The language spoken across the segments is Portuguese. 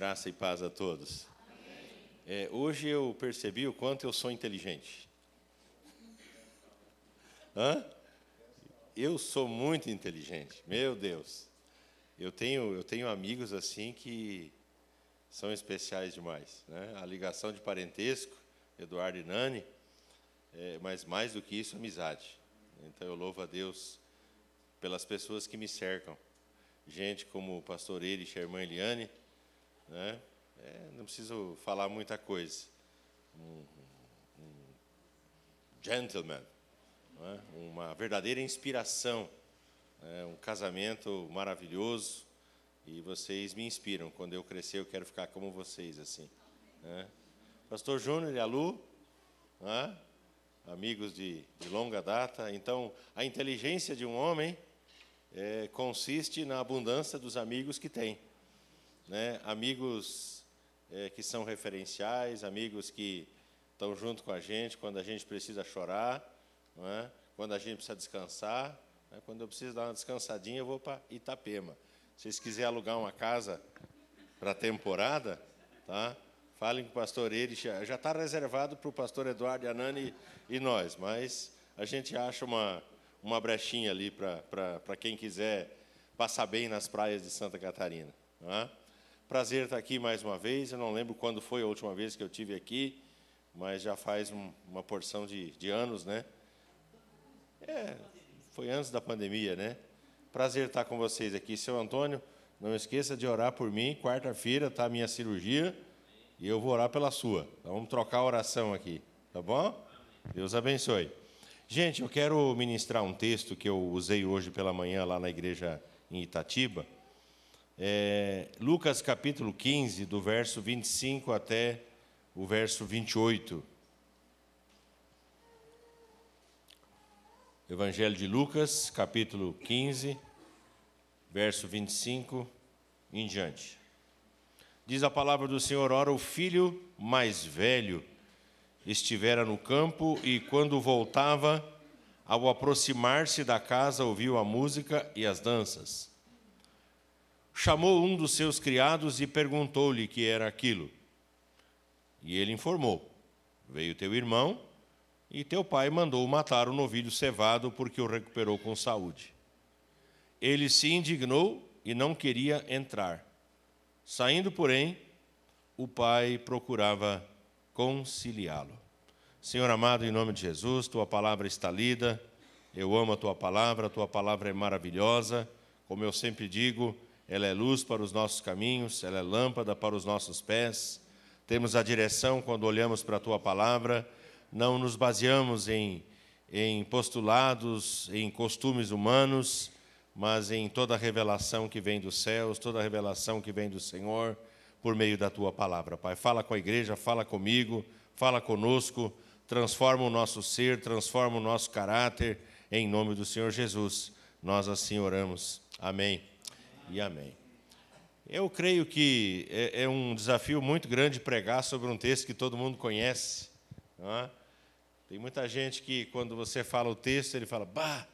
Graça e paz a todos. Hoje eu percebi o quanto eu sou inteligente. Eu sou muito inteligente, meu Deus. Eu tenho amigos assim que são especiais demais, né? A ligação de parentesco, Eduardo e Nani, mas mais do que isso, amizade. Então eu louvo a Deus pelas pessoas que me cercam. Gente como o pastor Erich e a irmã Eliane, né? Não preciso falar muita coisa. Um gentleman, né? Uma verdadeira inspiração, um casamento maravilhoso, e vocês me inspiram. Quando eu crescer, eu quero ficar como vocês, assim, né? Pastor Júnior e a Lu, né? Amigos de longa data. Então, a inteligência de um homem consiste na abundância dos amigos que tem, né? Amigos que são referenciais, amigos que estão junto com a gente quando a gente precisa chorar, não é? Quando a gente precisa descansar, né? Quando eu preciso dar uma descansadinha, eu vou para Itapema. Se vocês quiserem alugar uma casa para a temporada, tá? Falem com o pastor Erich, já está reservado para o pastor Eduardo e a Nani e nós, mas a gente acha uma brechinha ali para quem quiser passar bem nas praias de Santa Catarina. Tá? Prazer estar aqui mais uma vez. Eu não lembro quando foi a última vez que eu estive aqui, mas já faz uma porção de anos, né? Foi antes da pandemia, né? Prazer estar com vocês aqui. Seu Antônio, não esqueça de orar por mim. Quarta-feira está a minha cirurgia e eu vou orar pela sua. Então, vamos trocar a oração aqui, tá bom? Deus abençoe. Gente, eu quero ministrar um texto que eu usei hoje pela manhã lá na igreja em Itatiba. Lucas capítulo 15, do verso 25 até o verso 28. Evangelho de Lucas, capítulo 15, verso 25 em diante. Diz a palavra do Senhor: ora, o filho mais velho estivera no campo e, quando voltava, ao aproximar-se da casa, ouviu a música e as danças. Chamou um dos seus criados e perguntou-lhe que era aquilo. E ele informou: veio teu irmão e teu pai mandou matar o novilho cevado porque o recuperou com saúde. Ele se indignou e não queria entrar. Saindo, porém, o pai procurava conciliá-lo. Senhor amado, em nome de Jesus, tua palavra está lida. Eu amo a tua palavra é maravilhosa. Como eu sempre digo, ela é luz para os nossos caminhos, ela é lâmpada para os nossos pés. Temos a direção quando olhamos para a tua palavra. Não nos baseamos em postulados, em costumes humanos, mas em toda a revelação que vem dos céus, toda a revelação que vem do Senhor, por meio da tua palavra. Pai, fala com a igreja, fala comigo, fala conosco, transforma o nosso ser, transforma o nosso caráter, em nome do Senhor Jesus. Nós assim oramos. Amém. E amém. Eu creio que é um desafio muito grande pregar sobre um texto que todo mundo conhece. Não é? Tem muita gente que, quando você fala o texto, ele fala: bah,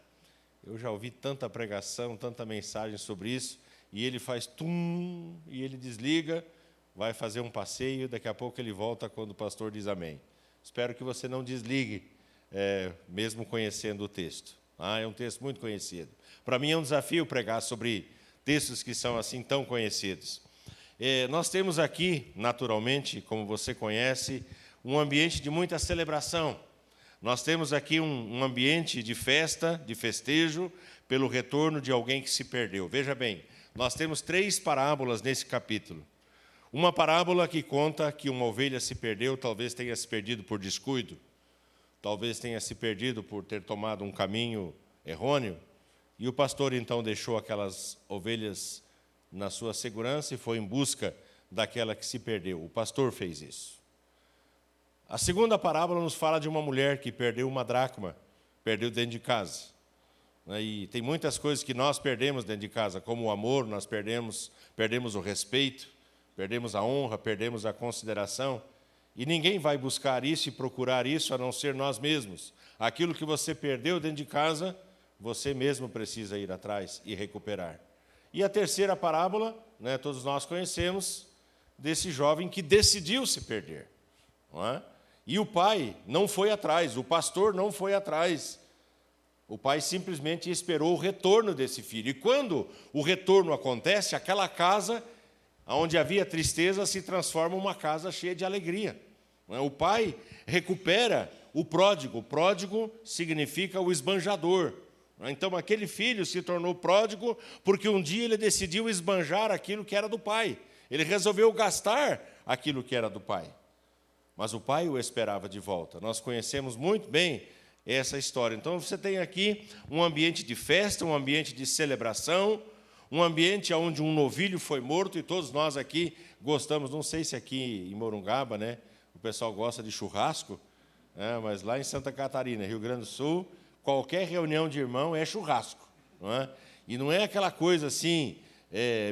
eu já ouvi tanta pregação, tanta mensagem sobre isso, e ele faz tum, e ele desliga, vai fazer um passeio, daqui a pouco ele volta quando o pastor diz amém. Espero que você não desligue, mesmo conhecendo o texto. É um texto muito conhecido. Para mim é um desafio pregar sobre textos que são assim tão conhecidos. Nós temos aqui, naturalmente, como você conhece, um ambiente de muita celebração. Nós temos aqui um ambiente de festa, de festejo, pelo retorno de alguém que se perdeu. Veja bem, nós temos 3 parábolas nesse capítulo. Uma parábola que conta que uma ovelha se perdeu, talvez tenha se perdido por descuido, talvez tenha se perdido por ter tomado um caminho errôneo, e o pastor então deixou aquelas ovelhas na sua segurança e foi em busca daquela que se perdeu. O pastor fez isso. A segunda parábola nos fala de uma mulher que perdeu uma dracma, perdeu dentro de casa. E tem muitas coisas que nós perdemos dentro de casa, como o amor, nós perdemos o respeito, perdemos a honra, perdemos a consideração. E ninguém vai buscar isso e procurar isso a não ser nós mesmos. Aquilo que você perdeu dentro de casa, você mesmo precisa ir atrás e recuperar. E a terceira parábola, todos nós conhecemos, desse jovem que decidiu se perder. Não é? E o pai não foi atrás, o pastor não foi atrás. O pai simplesmente esperou o retorno desse filho. E quando o retorno acontece, aquela casa onde havia tristeza se transforma em uma casa cheia de alegria. O pai recupera o pródigo. O pródigo significa o esbanjador. Então, aquele filho se tornou pródigo porque um dia ele decidiu esbanjar aquilo que era do pai. Ele resolveu gastar aquilo que era do pai. Mas o pai o esperava de volta. Nós conhecemos muito bem essa história. Então, você tem aqui um ambiente de festa, um ambiente de celebração, um ambiente onde um novilho foi morto, e todos nós aqui gostamos, não sei se aqui em Morungaba, né, o pessoal gosta de churrasco, mas lá em Santa Catarina, Rio Grande do Sul, qualquer reunião de irmão é churrasco. Não é? E não é aquela coisa assim,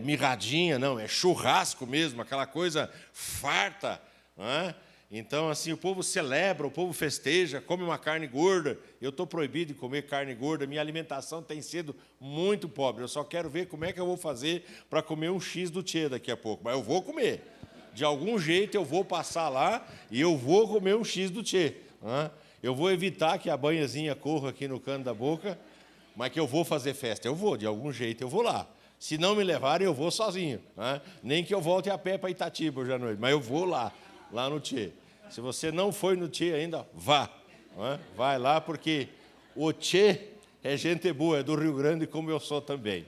mirradinha, não, é churrasco mesmo, aquela coisa farta. Não é? Então, assim, o povo celebra, o povo festeja, come uma carne gorda. Eu estou proibido de comer carne gorda, minha alimentação tem sido muito pobre. Eu só quero ver como é que eu vou fazer para comer um X do Tchê daqui a pouco. Mas eu vou comer. De algum jeito eu vou passar lá e eu vou comer um X do Tchê. Eu vou evitar que a banhazinha corra aqui no canto da boca, mas que eu vou fazer festa. Eu vou, de algum jeito eu vou lá. Se não me levarem, eu vou sozinho. Nem que eu volte a pé para Itatiba hoje à noite, mas eu vou lá no Tchê. Se você não foi no Tchê ainda, vá. Vai lá, porque o Tchê é gente boa, é do Rio Grande, como eu sou também.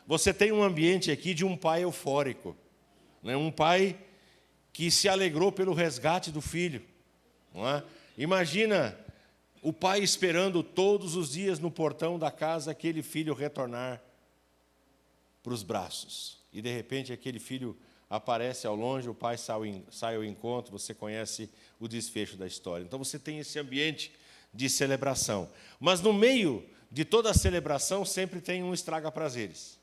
Você tem um ambiente aqui de um pai eufórico. Um pai que se alegrou pelo resgate do filho. Imagina o pai esperando todos os dias no portão da casa aquele filho retornar para os braços. E, de repente, aquele filho aparece ao longe, o pai sai ao encontro, você conhece o desfecho da história. Então, você tem esse ambiente de celebração. Mas, no meio de toda a celebração, sempre tem um estraga-prazeres.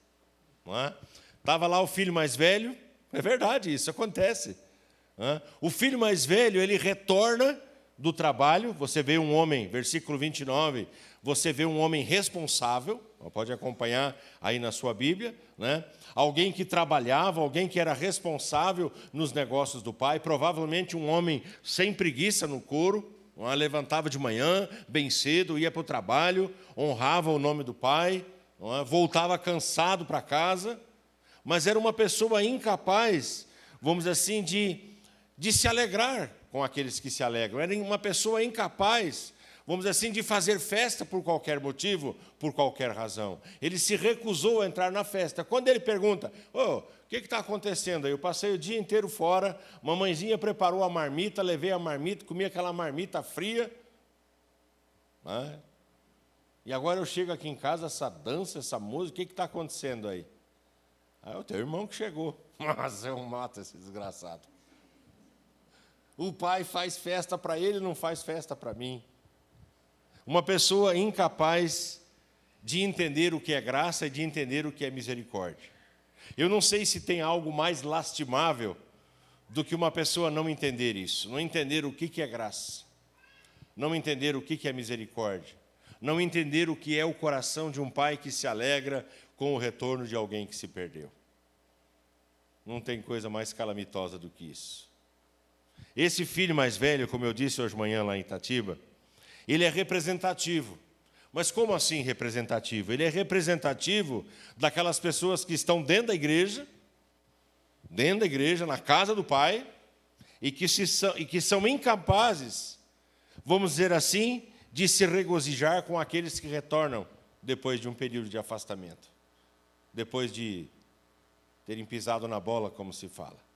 Estava lá o filho mais velho, é verdade, isso acontece. O filho mais velho, ele retorna do trabalho, você vê um homem, versículo 29, você vê um homem responsável, pode acompanhar aí na sua Bíblia, né? Alguém que trabalhava, alguém que era responsável nos negócios do pai, provavelmente um homem sem preguiça no couro, levantava de manhã, bem cedo, ia para o trabalho, honrava o nome do pai, voltava cansado para casa, mas era uma pessoa incapaz, vamos dizer assim, de se alegrar com aqueles que se alegram. Era uma pessoa incapaz, vamos dizer assim, de fazer festa por qualquer motivo, por qualquer razão. Ele se recusou a entrar na festa. Quando ele pergunta, o que está acontecendo aí? Eu passei o dia inteiro fora, mamãezinha preparou a marmita, levei a marmita, comi aquela marmita fria. E agora eu chego aqui em casa, essa dança, essa música, o que está acontecendo aí? Aí o teu irmão que chegou. Mas eu mato esse desgraçado. O pai faz festa para ele, não faz festa para mim. Uma pessoa incapaz de entender o que é graça e de entender o que é misericórdia. Eu não sei se tem algo mais lastimável do que uma pessoa não entender isso, não entender o que é graça, não entender o que é misericórdia, não entender o que é o coração de um pai que se alegra com o retorno de alguém que se perdeu. Não tem coisa mais calamitosa do que isso. Esse filho mais velho, como eu disse hoje de manhã lá em Itatiba, ele é representativo. Mas como assim representativo? Ele é representativo daquelas pessoas que estão dentro da igreja, na casa do Pai, e que são incapazes, vamos dizer assim, de se regozijar com aqueles que retornam depois de um período de afastamento, depois de terem pisado na bola, como se fala.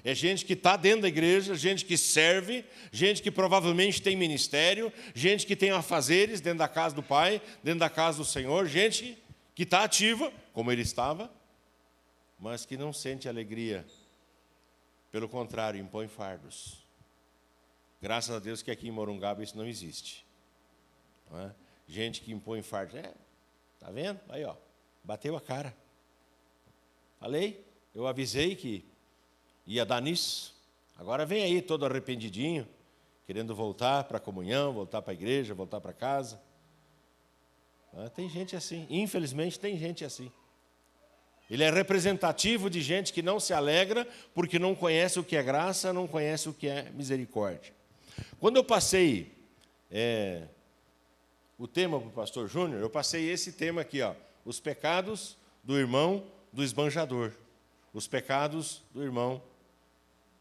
É gente que está dentro da igreja, gente que serve, gente que provavelmente tem ministério, gente que tem afazeres dentro da casa do Pai, dentro da casa do Senhor, gente que está ativa, como ele estava, mas que não sente alegria. Pelo contrário, impõe fardos. Graças a Deus que aqui em Morungaba isso não existe. Não é? Gente que impõe fardos. Está vendo? Aí, bateu a cara. Falei, eu avisei que ia dar nisso. Agora vem aí todo arrependidinho, querendo voltar para a comunhão, voltar para a igreja, voltar para casa. Tem gente assim. Infelizmente, tem gente assim. Ele é representativo de gente que não se alegra porque não conhece o que é graça, não conhece o que é misericórdia. Quando eu passei o tema para o pastor Júnior, eu passei esse tema aqui, ó, os pecados do irmão do esbanjador, os pecados do irmão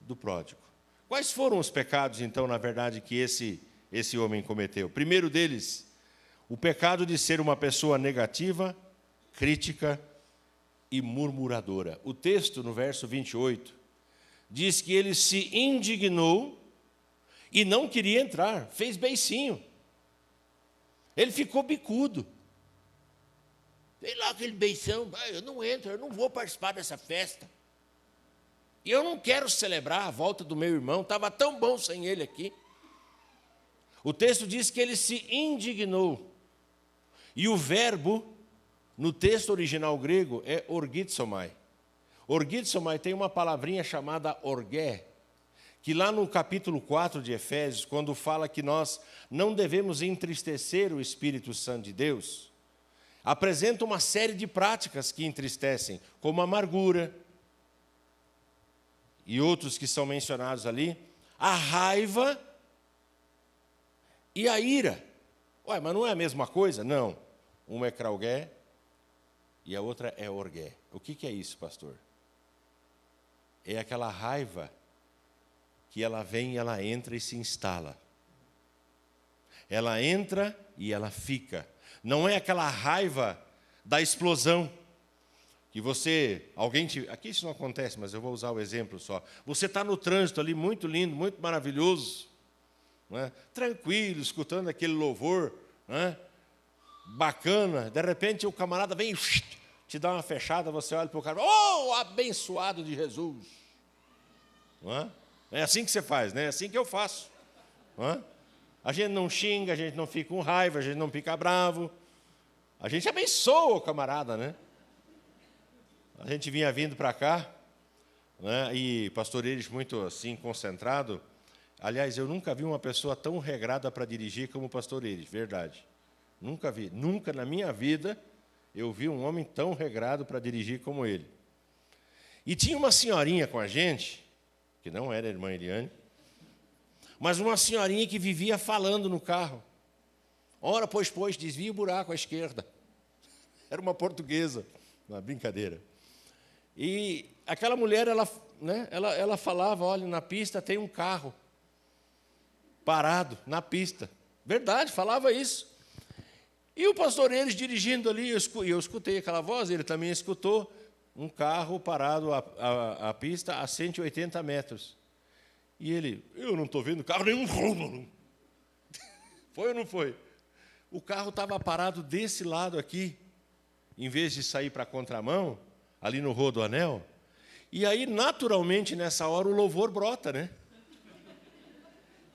do pródigo. Quais foram os pecados, então, na verdade, que esse homem cometeu? O primeiro deles, o pecado de ser uma pessoa negativa, crítica e murmuradora. O texto, no verso 28, diz que ele se indignou e não queria entrar, fez beicinho. Ele ficou bicudo. Sei lá aquele beição, eu não entro, eu não vou participar dessa festa. E eu não quero celebrar a volta do meu irmão, estava tão bom sem ele aqui. O texto diz que ele se indignou. E o verbo, no texto original grego, é orgizomai. Orgizomai tem uma palavrinha chamada orgé, que lá no capítulo 4 de Efésios, quando fala que nós não devemos entristecer o Espírito Santo de Deus, apresenta uma série de práticas que entristecem, como a amargura, e outros que são mencionados ali, a raiva e a ira. Ué, mas não é a mesma coisa? Não. Uma é kraugué e a outra é orgué. O que é isso, pastor? É aquela raiva que ela vem, ela entra e se instala. Ela entra e ela fica. Não é aquela raiva da explosão. Que aqui isso não acontece, mas eu vou usar o exemplo só. Você está no trânsito ali, muito lindo, muito maravilhoso, né? Tranquilo, escutando aquele louvor, né? Bacana, de repente o camarada vem e te dá uma fechada, você olha para o cara, oh, abençoado de Jesus. Não é? É assim que você faz, né? É assim que eu faço. Não é? A gente não xinga, a gente não fica com raiva, a gente não fica bravo, a gente abençoa o camarada, né? A gente vinha vindo para cá, né, e pastor Eires muito assim, concentrado. Aliás, eu nunca vi uma pessoa tão regrada para dirigir como o pastor Eires, verdade. Nunca vi. Nunca na minha vida eu vi um homem tão regrado para dirigir como ele. E tinha uma senhorinha com a gente, que não era a irmã Eliane, mas uma senhorinha que vivia falando no carro. Ora, pois, desvia o buraco à esquerda. Era uma portuguesa, uma brincadeira. E aquela mulher, ela falava, olha, na pista tem um carro parado, na pista. Verdade, falava isso. E o pastor Eires dirigindo ali, eu escutei aquela voz, ele também escutou, um carro parado à pista a 180 metros. E ele, eu não estou vendo carro nenhum. Foi ou não foi? O carro estava parado desse lado aqui, em vez de sair para a contramão, ali no Rodoanel, e aí, naturalmente, nessa hora, o louvor brota, né?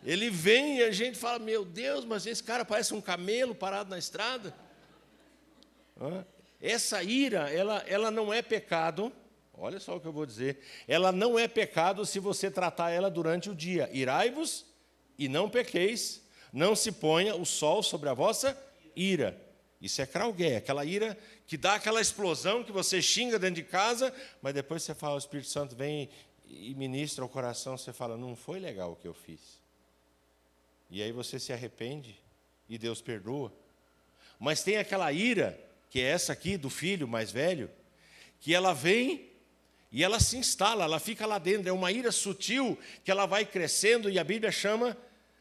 Ele vem e a gente fala, meu Deus, mas esse cara parece um camelo parado na estrada. Essa ira, ela não é pecado, olha só o que eu vou dizer, ela não é pecado se você tratar ela durante o dia. Irai-vos e não pequeis, não se ponha o sol sobre a vossa ira. Isso é kraugué, aquela ira que dá aquela explosão que você xinga dentro de casa, mas depois você fala, o Espírito Santo vem e ministra o coração, você fala, não foi legal o que eu fiz. E aí você se arrepende e Deus perdoa. Mas tem aquela ira, que é essa aqui, do filho mais velho, que ela vem e ela se instala, ela fica lá dentro. É uma ira sutil que ela vai crescendo e a Bíblia chama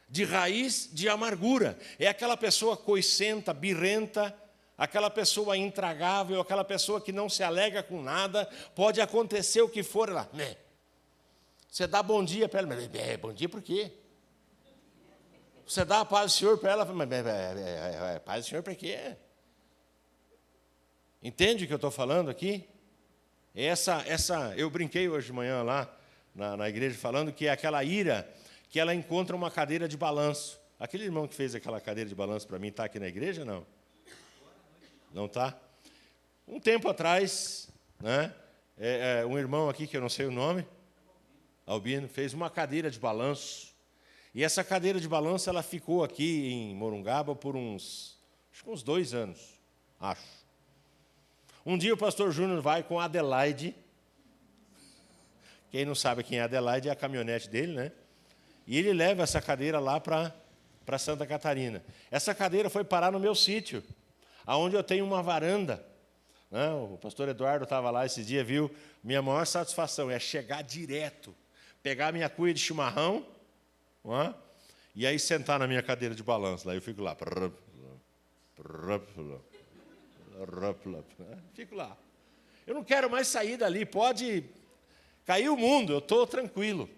de raiz de amargura. É aquela pessoa coicenta, birrenta, aquela pessoa intragável, aquela pessoa que não se alega com nada, pode acontecer o que for, ela, né? Você dá bom dia para ela, mas bom dia por quê? Você dá a paz do Senhor para ela, mas paz do Senhor para quê? Entende o que eu estou falando aqui? Eu brinquei hoje de manhã lá na igreja falando que é aquela ira que ela encontra uma cadeira de balanço. Aquele irmão que fez aquela cadeira de balanço para mim está aqui na igreja, não? Não está? Um tempo atrás, né, um irmão aqui, que eu não sei o nome, Albino, fez uma cadeira de balanço. E essa cadeira de balanço ela ficou aqui em Morungaba por uns 2 anos, acho. Um dia o pastor Júnior vai com a Adelaide. Quem não sabe quem é a Adelaide, é a caminhonete dele, né? E ele leva essa cadeira lá para Santa Catarina. Essa cadeira foi parar no meu sítio, onde eu tenho uma varanda. O pastor Eduardo estava lá esse dia, viu? Minha maior satisfação é chegar direto, pegar minha cuia de chimarrão, e aí sentar na minha cadeira de balanço. Lá eu fico lá. Fico lá. Eu não quero mais sair dali, pode cair o mundo, eu estou tranquilo.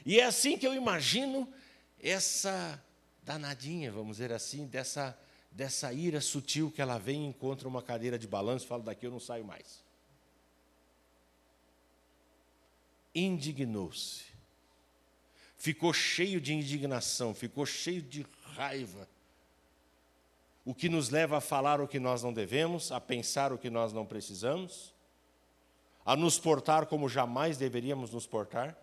E é assim que eu imagino essa danadinha, vamos dizer assim, dessa ira sutil que ela vem e encontra uma cadeira de balanço e fala, daqui eu não saio mais. Indignou-se. Ficou cheio de indignação, ficou cheio de raiva. O que nos leva a falar o que nós não devemos, a pensar o que nós não precisamos, a nos portar como jamais deveríamos nos portar.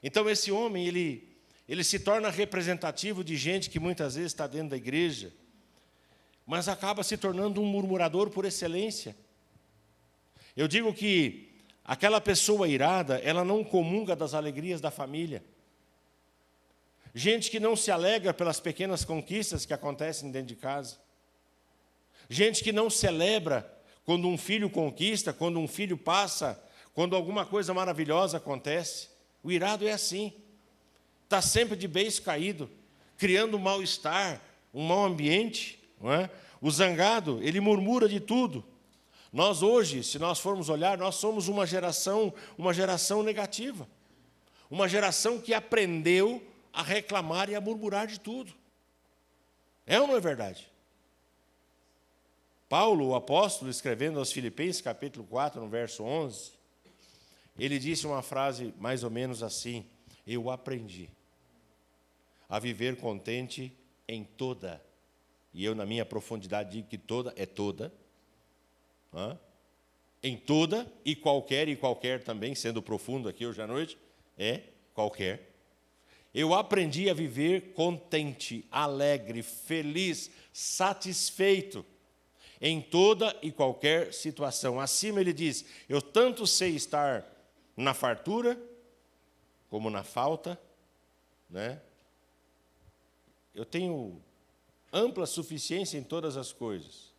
Então esse homem, ele se torna representativo de gente que muitas vezes está dentro da igreja, mas acaba se tornando um murmurador por excelência. Eu digo que aquela pessoa irada, ela não comunga das alegrias da família. Gente que não se alegra pelas pequenas conquistas que acontecem dentro de casa. Gente que não celebra quando um filho conquista, quando um filho passa, quando alguma coisa maravilhosa acontece. O irado é assim. Está sempre de beiço caído, criando um mal-estar, um mau ambiente. Não é? O zangado, ele murmura de tudo. Nós hoje, se nós formos olhar, nós somos uma geração negativa. Uma geração que aprendeu a reclamar e a murmurar de tudo. É ou não é verdade? Paulo, o apóstolo, escrevendo aos Filipenses, capítulo 4, no verso 11, ele disse uma frase mais ou menos assim, eu aprendi a viver contente em toda, e eu na minha profundidade digo que toda é toda, em toda e qualquer também, sendo profundo aqui hoje à noite, é qualquer. Eu aprendi a viver contente, alegre, feliz, satisfeito, em toda e qualquer situação. Acima ele diz, eu tanto sei estar na fartura, como na falta, né? Eu tenho ampla suficiência em todas as coisas.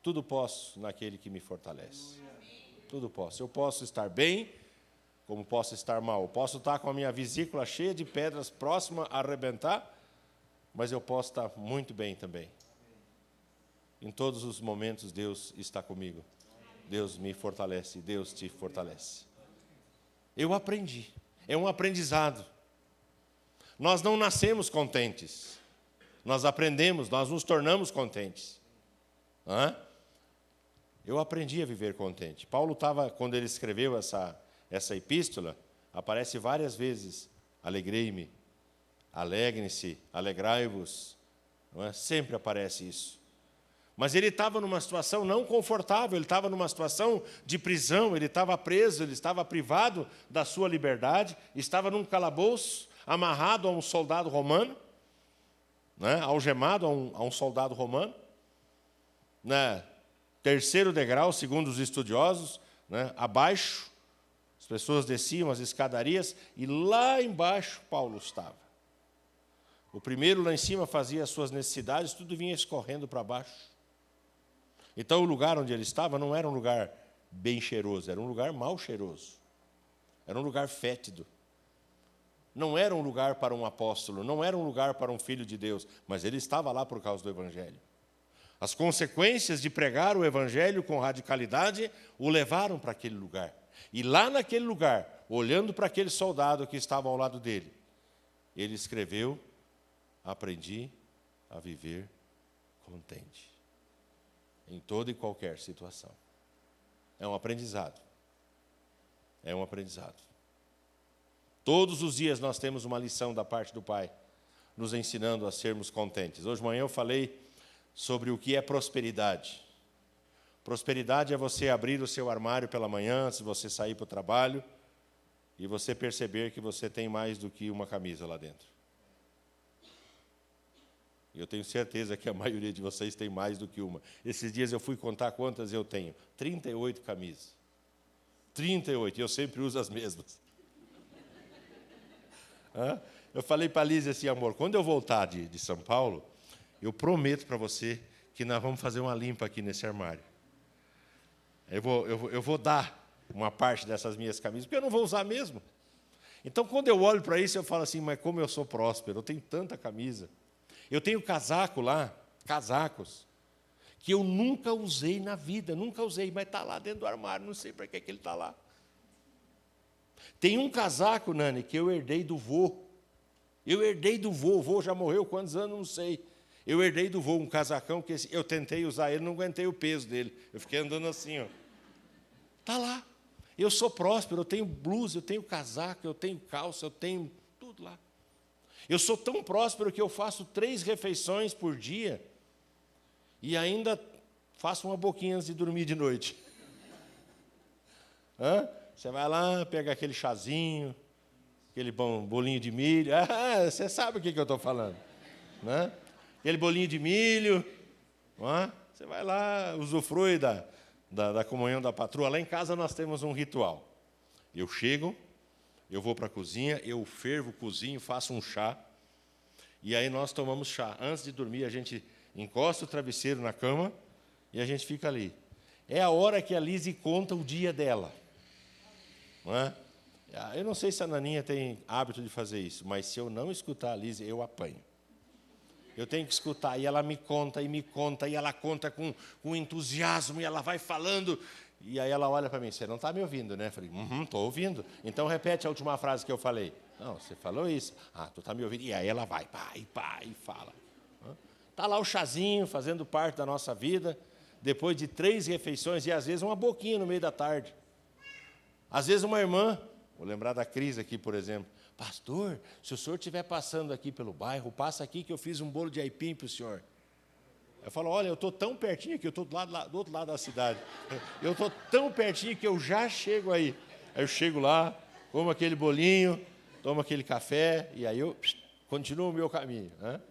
Tudo posso naquele que me fortalece. Tudo posso. Eu posso estar bem, como posso estar mal. Eu posso estar com a minha vesícula cheia de pedras próxima a arrebentar, mas eu posso estar muito bem também. Em todos os momentos Deus está comigo. Deus me fortalece, Deus te fortalece. Eu aprendi. É um aprendizado. Nós não nascemos contentes. Nós aprendemos, nós nos tornamos contentes. Eu aprendi a viver contente. Paulo estava, quando ele escreveu essa epístola, aparece várias vezes, alegrei-me, alegrem-se, alegrai-vos. Sempre aparece isso. Mas ele estava numa situação não confortável, ele estava numa situação de prisão, ele estava preso, ele estava privado da sua liberdade, estava num calabouço, amarrado a um soldado romano, algemado a um soldado romano, terceiro degrau, segundo os estudiosos, abaixo, as pessoas desciam as escadarias, e lá embaixo Paulo estava. O primeiro lá em cima fazia as suas necessidades, tudo vinha escorrendo para baixo. Então o lugar onde ele estava não era um lugar bem cheiroso, era um lugar mal cheiroso. Era um lugar fétido. Não era um lugar para um apóstolo, não era um lugar para um filho de Deus, mas ele estava lá por causa do Evangelho. As consequências de pregar o Evangelho com radicalidade o levaram para aquele lugar. E lá naquele lugar, olhando para aquele soldado que estava ao lado dele, ele escreveu, aprendi a viver contente. Em toda e qualquer situação. É um aprendizado. É um aprendizado. Todos os dias nós temos uma lição da parte do Pai, nos ensinando a sermos contentes. Hoje de manhã eu falei sobre o que é prosperidade. Prosperidade é você abrir o seu armário pela manhã, antes de você sair para o trabalho, e você perceber que você tem mais do que uma camisa lá dentro. E eu tenho certeza que a maioria de vocês tem mais do que uma. Esses dias eu fui contar quantas eu tenho. 38 camisas. 38, e eu sempre uso as mesmas. Eu falei para a Lízia assim, amor, quando eu voltar de São Paulo, eu prometo para você que nós vamos fazer uma limpa aqui nesse armário. Eu vou dar uma parte dessas minhas camisas, porque eu não vou usar mesmo. Então, quando eu olho para isso, eu falo assim, mas como eu sou próspero, eu tenho tanta camisa. Eu tenho casaco lá, casacos, que eu nunca usei na vida, nunca usei, mas está lá dentro do armário, não sei para que ele está lá. Tem um casaco, Nani, que eu herdei do vô. O vô já morreu quantos anos, não sei. Eu herdei do vô um casacão que eu tentei usar ele, não aguentei o peso dele. Eu fiquei andando assim, ó. Está lá. Eu sou próspero, eu tenho blusa, eu tenho casaco, eu tenho calça, eu tenho tudo lá. Eu sou tão próspero que eu faço 3 refeições por dia e ainda faço uma boquinha antes de dormir de noite. Você vai lá, pega aquele chazinho, aquele bolinho de milho. Você sabe o que eu estou falando. Né? Aquele bolinho de milho. Você vai lá, usufrui da comunhão da patroa. Lá em casa nós temos um ritual. Eu chego, eu vou para a cozinha, eu fervo, cozinho, faço um chá. E aí nós tomamos chá. Antes de dormir, a gente encosta o travesseiro na cama e a gente fica ali. É a hora que a Lise conta o dia dela. Não é? Eu não sei se a Naninha tem hábito de fazer isso, mas se eu não escutar a Lise, eu apanho. Eu tenho que escutar, e ela me conta, e ela conta com entusiasmo, e ela vai falando, e aí ela olha para mim, você não está me ouvindo, né? Eu falei, estou ouvindo. Então repete a última frase que eu falei. Não, você falou isso. Tu está me ouvindo. E aí ela vai, pá, e fala. Está lá o chazinho, fazendo parte da nossa vida, depois de 3 refeições, e às vezes uma boquinha no meio da tarde. Às vezes uma irmã, vou lembrar da Cris aqui, por exemplo, pastor, se o senhor estiver passando aqui pelo bairro, passa aqui que eu fiz um bolo de aipim para o senhor. Eu falo, olha, eu estou tão pertinho que eu estou do outro lado da cidade. Eu estou tão pertinho que eu já chego aí. Aí eu chego lá, como aquele bolinho, tomo aquele café, e aí eu continuo o meu caminho. Né?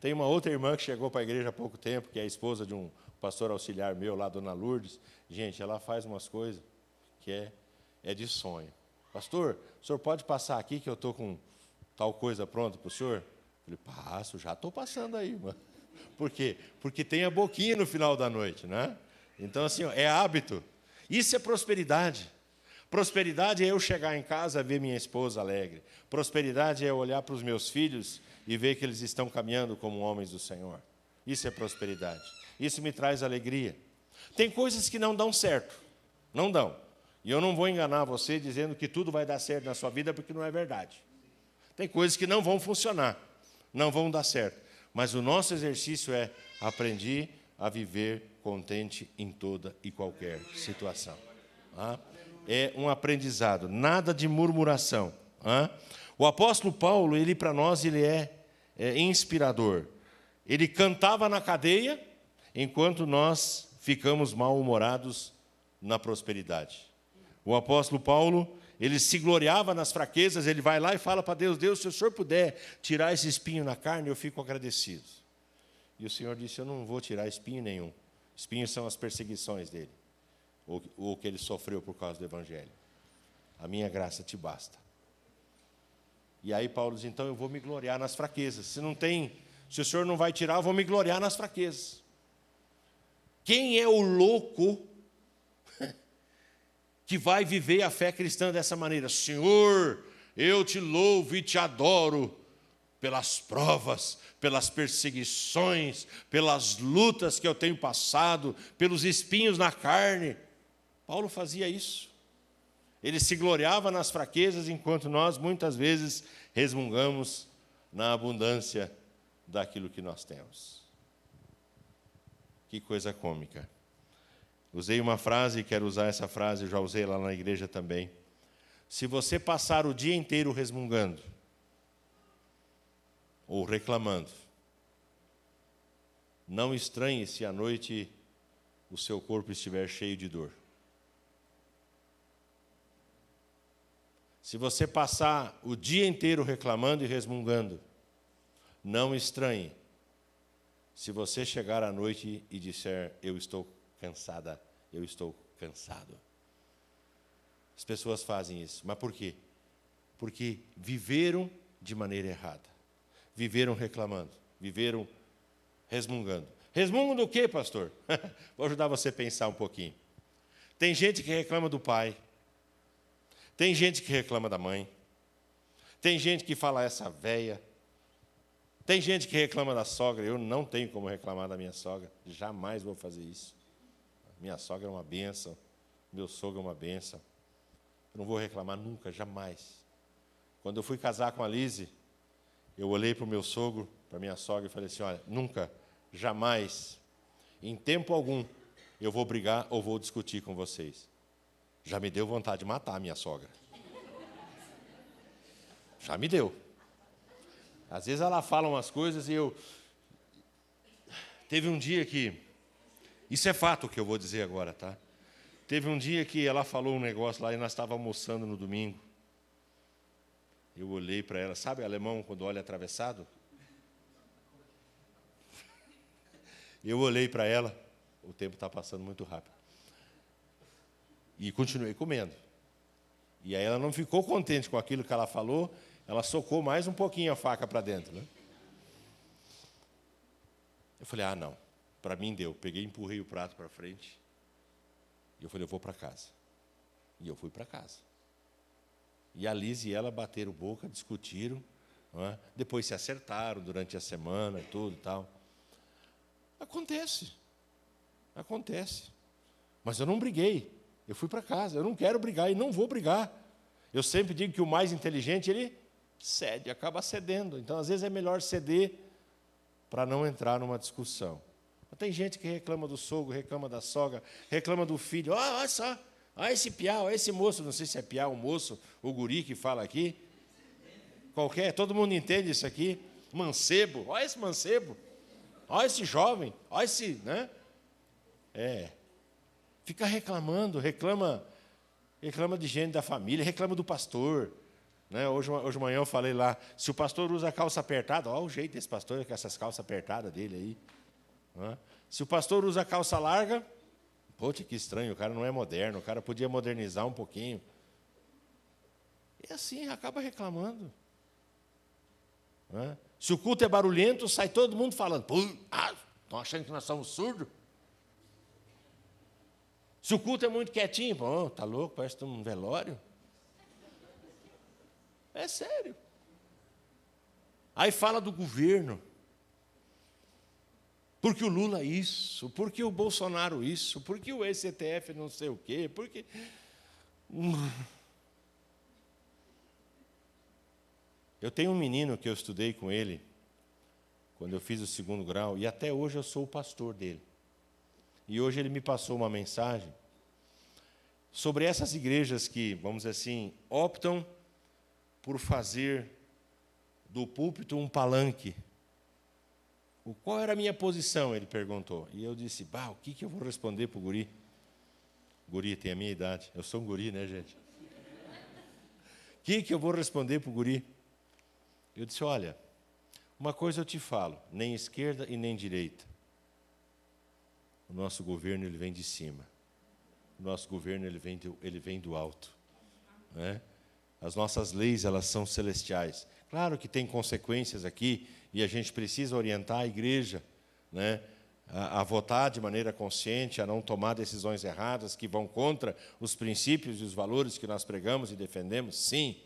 Tem uma outra irmã que chegou para a igreja há pouco tempo, que é a esposa de um pastor auxiliar meu, lá, dona Lourdes. Gente, ela faz umas coisas que é de sonho. Pastor, o senhor pode passar aqui que eu estou com tal coisa pronta para o senhor? Eu falei, passo, já estou passando aí, irmã. Por quê? Porque tem a boquinha no final da noite, né? Então, assim, é hábito. Isso é prosperidade. Prosperidade é eu chegar em casa e ver minha esposa alegre. Prosperidade é eu olhar para os meus filhos e ver que eles estão caminhando como homens do Senhor. Isso é prosperidade. Isso me traz alegria. Tem coisas que não dão certo. Não dão. E eu não vou enganar você dizendo que tudo vai dar certo na sua vida, porque não é verdade. Tem coisas que não vão funcionar, não vão dar certo. Mas o nosso exercício é aprendi a viver contente em toda e qualquer situação. É um aprendizado, nada de murmuração. O apóstolo Paulo, ele para nós, ele é inspirador. Ele cantava na cadeia, enquanto nós ficamos mal-humorados na prosperidade. O apóstolo Paulo, ele se gloriava nas fraquezas, ele vai lá e fala para Deus, Deus, se o Senhor puder tirar esse espinho na carne, eu fico agradecido. E o Senhor disse, eu não vou tirar espinho nenhum. Espinhos são as perseguições dele, ou que ele sofreu por causa do Evangelho. A minha graça te basta. E aí Paulo diz, então eu vou me gloriar nas fraquezas. Se o Senhor não vai tirar, eu vou me gloriar nas fraquezas. Quem é o louco que vai viver a fé cristã dessa maneira? Senhor, eu te louvo e te adoro pelas provas, pelas perseguições, pelas lutas que eu tenho passado, pelos espinhos na carne. Paulo fazia isso. Ele se gloriava nas fraquezas, enquanto nós, muitas vezes, resmungamos na abundância daquilo que nós temos. Que coisa cômica. Usei uma frase, quero usar essa frase, já usei lá na igreja também. Se você passar o dia inteiro resmungando, ou reclamando, não estranhe se à noite o seu corpo estiver cheio de dor. Se você passar o dia inteiro reclamando e resmungando, não estranhe Se você chegar à noite e disser, eu estou cansada, eu estou cansado. As pessoas fazem isso. Mas por quê? Porque viveram de maneira errada. Viveram reclamando, viveram resmungando. Resmungam do quê, pastor? Vou ajudar você a pensar um pouquinho. Tem gente que reclama do pai. Tem gente que reclama da mãe. Tem gente que fala essa véia. Tem gente que reclama da sogra. Eu não tenho como reclamar da minha sogra. Jamais vou fazer isso. Minha sogra é uma bênção. Meu sogro é uma bênção. Eu não vou reclamar nunca, jamais. Quando eu fui casar com a Lise, eu olhei para o meu sogro, para a minha sogra, e falei assim, olha, nunca, jamais, em tempo algum, eu vou brigar ou vou discutir com vocês. Já me deu vontade de matar a minha sogra. Já me deu. Às vezes ela fala umas coisas e eu... Teve um dia que... Isso é fato que eu vou dizer agora, tá? Teve um dia que ela falou um negócio lá e nós estávamos almoçando no domingo. Eu olhei para ela, sabe alemão quando olha atravessado? Eu olhei para ela, o tempo está passando muito rápido. E continuei comendo. E aí ela não ficou contente com aquilo que ela falou, ela socou mais um pouquinho a faca para dentro, né? Eu falei, não, para mim deu. Peguei e empurrei o prato para frente. E eu falei, eu vou para casa. E eu fui para casa. E a Liz e ela bateram boca, discutiram, não é? Depois se acertaram durante a semana e tudo e tal. Acontece. Mas eu não briguei. Eu fui para casa. Eu não quero brigar e não vou brigar. Eu sempre digo que o mais inteligente, ele cede, acaba cedendo. Então, às vezes, é melhor ceder para não entrar numa discussão. Tem gente que reclama do sogro, reclama da sogra, reclama do filho. Olha só, olha esse piá, olha esse moço. Não sei se é piá, o moço, o guri que fala aqui. Todo mundo entende isso aqui. Mancebo, olha esse mancebo. Olha esse jovem, olha esse, né? Fica reclamando, reclama de gente da família, reclama do pastor. Né? Hoje de manhã eu falei lá, se o pastor usa calça apertada, olha o jeito desse pastor com essas calças apertadas dele aí. Né? Se o pastor usa calça larga, poxa, que estranho, o cara não é moderno, o cara podia modernizar um pouquinho. E assim, acaba reclamando. Né? Se o culto é barulhento, sai todo mundo falando, estão achando que nós somos surdos? Se o culto é muito quietinho, tá louco, parece um velório. É sério. Aí fala do governo. Porque o Lula isso, porque o Bolsonaro isso, porque o STF não sei o quê, porque... Eu tenho um menino que eu estudei com ele, quando eu fiz o 2º grau, e até hoje eu sou o pastor dele. E hoje ele me passou uma mensagem sobre essas igrejas que, vamos dizer assim, optam por fazer do púlpito um palanque. Qual era a minha posição? Ele perguntou. E eu disse, o que eu vou responder para o guri? O guri tem a minha idade. Eu sou um guri, né, gente? O que eu vou responder para o guri? Eu disse, olha, uma coisa eu te falo, nem esquerda e nem direita. O nosso governo ele vem de cima. O nosso governo ele vem do alto. Né? As nossas leis elas são celestiais. Claro que tem consequências aqui e a gente precisa orientar a igreja, né, a votar de maneira consciente, a não tomar decisões erradas que vão contra os princípios e os valores que nós pregamos e defendemos, sim.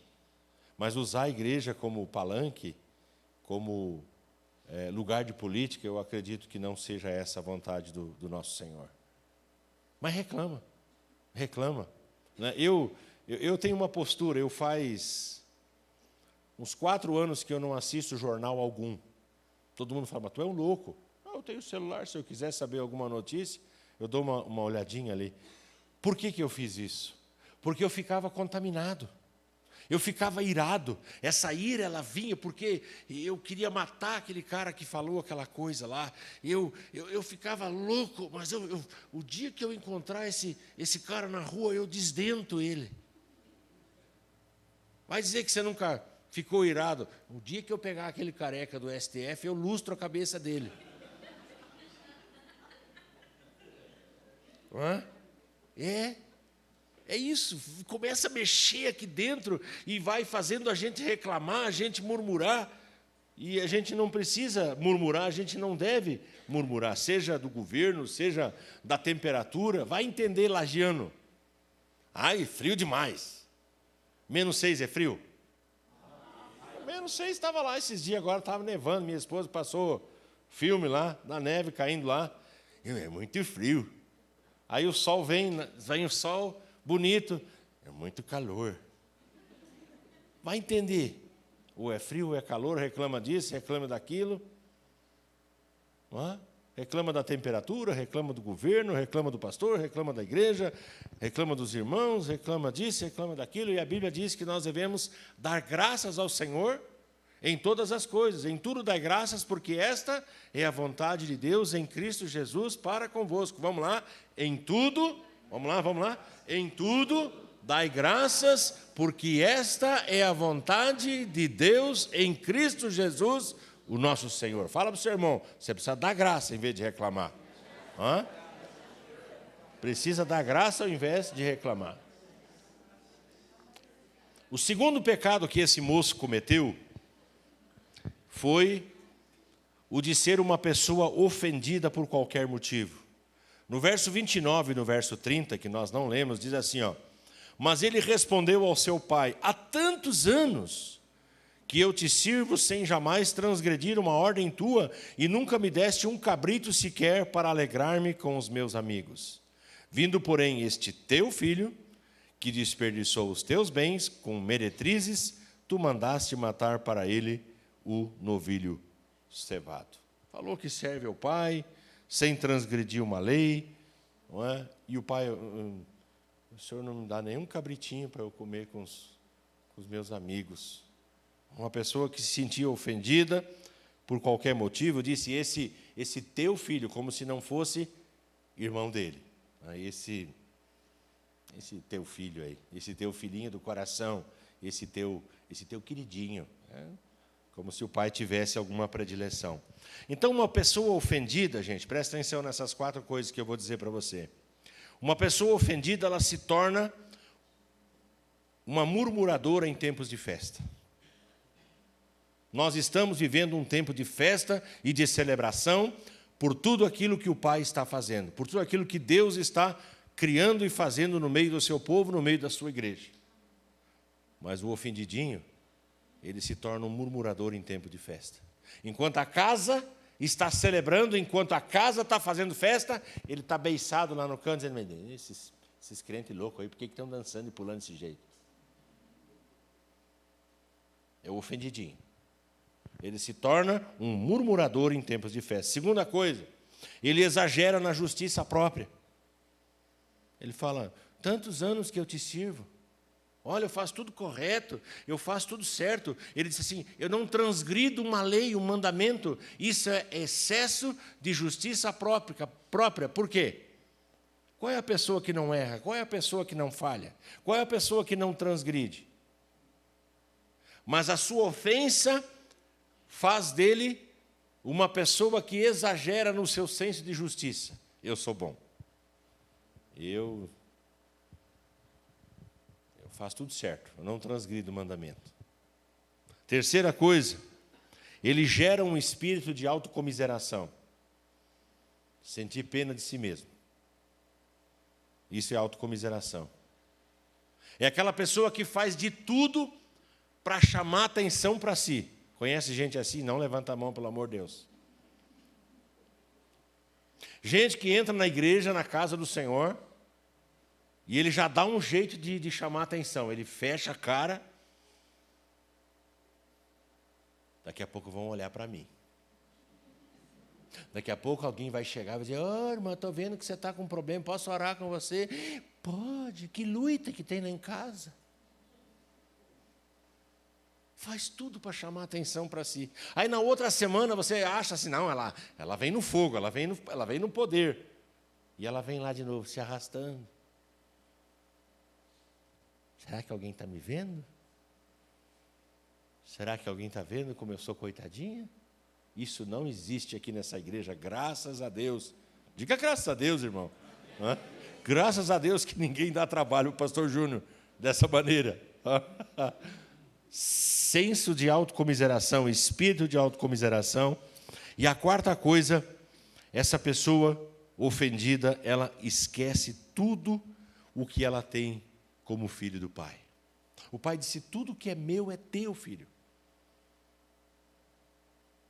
Mas usar a igreja como palanque, como lugar de política, eu acredito que não seja essa a vontade do nosso Senhor. Mas reclama. Né? Eu tenho uma postura, eu faz uns 4 anos que eu não assisto jornal algum. Todo mundo fala, mas tu é um louco. Não, eu tenho celular, se eu quiser saber alguma notícia, eu dou uma olhadinha ali. Por que eu fiz isso? Porque eu ficava contaminado. Eu ficava irado. Essa ira, ela vinha porque eu queria matar aquele cara que falou aquela coisa lá. Eu ficava louco, mas o dia que eu encontrar esse cara na rua, eu desdento ele. Vai dizer que você nunca ficou irado. O dia que eu pegar aquele careca do STF, eu lustro a cabeça dele. Não é? É isso, começa a mexer aqui dentro e vai fazendo a gente reclamar, a gente murmurar. E a gente não precisa murmurar, a gente não deve murmurar, seja do governo, seja da temperatura. Vai entender, lagiano. Ai, frio demais. -6 é frio? -6 estava lá esses dias, agora estava nevando. Minha esposa passou filme lá, da neve caindo lá. É muito frio. Aí o sol vem o sol bonito. É muito calor. Vai entender. Ou é frio, ou é calor, reclama disso, reclama daquilo. Não é? Reclama da temperatura, reclama do governo, reclama do pastor, reclama da igreja, reclama dos irmãos, reclama disso, reclama daquilo. E a Bíblia diz que nós devemos dar graças ao Senhor em todas as coisas. Em tudo dai graças, porque esta é a vontade de Deus em Cristo Jesus para convosco. Vamos lá? Em tudo, vamos lá. Em tudo dai graças, porque esta é a vontade de Deus em Cristo Jesus, o nosso Senhor. Fala para o seu irmão, você precisa dar graça em vez de reclamar. Hã? Precisa dar graça ao invés de reclamar. O segundo pecado que esse moço cometeu foi o de ser uma pessoa ofendida por qualquer motivo. No verso 29 e no verso 30, que nós não lemos, diz assim, ó: mas ele respondeu ao seu pai: há tantos anos que eu te sirvo sem jamais transgredir uma ordem tua, e nunca me deste um cabrito sequer para alegrar-me com os meus amigos. Vindo, porém, este teu filho, que desperdiçou os teus bens com meretrizes, tu mandaste matar para ele o novilho cevado. Falou que serve ao pai, sem transgredir uma lei, não é? E o pai: o senhor não me dá nenhum cabritinho para eu comer com os meus amigos. Uma pessoa que se sentia ofendida por qualquer motivo, disse: esse teu filho, como se não fosse irmão dele. Esse teu filho aí, esse teu filhinho do coração, esse teu queridinho. Como se o pai tivesse alguma predileção. Então, uma pessoa ofendida, gente, presta atenção nessas 4 coisas que eu vou dizer para você. Uma pessoa ofendida, ela se torna uma murmuradora em tempos de festa. Nós estamos vivendo um tempo de festa e de celebração por tudo aquilo que o Pai está fazendo, por tudo aquilo que Deus está criando e fazendo no meio do seu povo, no meio da sua igreja. Mas o ofendidinho, ele se torna um murmurador em tempo de festa. Enquanto a casa está celebrando, enquanto a casa está fazendo festa, ele está beiçado lá no canto, dizendo: esses crentes loucos aí, por que estão dançando e pulando desse jeito? É o ofendidinho. Ele se torna um murmurador em tempos de festa. Segunda coisa, ele exagera na justiça própria. Ele fala: tantos anos que eu te sirvo, olha, eu faço tudo correto, eu faço tudo certo. Ele disse assim: eu não transgrido uma lei, um mandamento. Isso é excesso de justiça própria. Por quê? Qual é a pessoa que não erra? Qual é a pessoa que não falha? Qual é a pessoa que não transgride? Mas a sua ofensa faz dele uma pessoa que exagera no seu senso de justiça. Eu sou bom. Eu faço tudo certo, eu não transgrido o mandamento. Terceira coisa, ele gera um espírito de autocomiseração. Sentir pena de si mesmo. Isso é autocomiseração. É aquela pessoa que faz de tudo para chamar atenção para si. Conhece gente assim? Não levanta a mão, pelo amor de Deus. Gente que entra na igreja, na casa do Senhor, e ele já dá um jeito de chamar atenção. Ele fecha a cara. Daqui a pouco vão olhar para mim. Daqui a pouco alguém vai chegar e vai dizer: irmã, estou vendo que você está com um problema, posso orar com você? Pode, que luta que tem lá em casa. Faz tudo para chamar atenção para si. Aí na outra semana você acha assim: não, ela vem no fogo, ela vem no poder. E ela vem lá de novo, se arrastando. Será que alguém está me vendo? Será que alguém está vendo como eu sou coitadinha? Isso não existe aqui nessa igreja, graças a Deus. Diga graças a Deus, irmão. Graças a Deus que ninguém dá trabalho para o pastor Júnior dessa maneira. Senso de autocomiseração, espírito de autocomiseração. E a quarta coisa, essa pessoa ofendida, ela esquece tudo o que ela tem como filho do pai. O pai disse: tudo que é meu é teu, filho.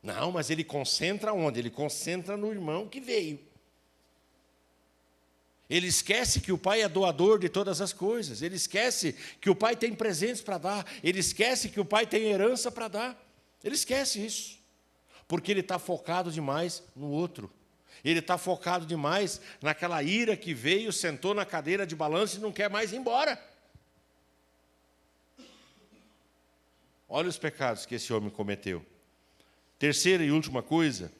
Não, mas ele concentra onde? Ele concentra no irmão que veio. Ele esquece que o pai é doador de todas as coisas. Ele esquece que o pai tem presentes para dar. Ele esquece que o pai tem herança para dar. Ele esquece isso. Porque ele está focado demais no outro. Ele está focado demais naquela ira que veio, sentou na cadeira de balanço e não quer mais ir embora. Olha os pecados que esse homem cometeu. Terceira e última coisa,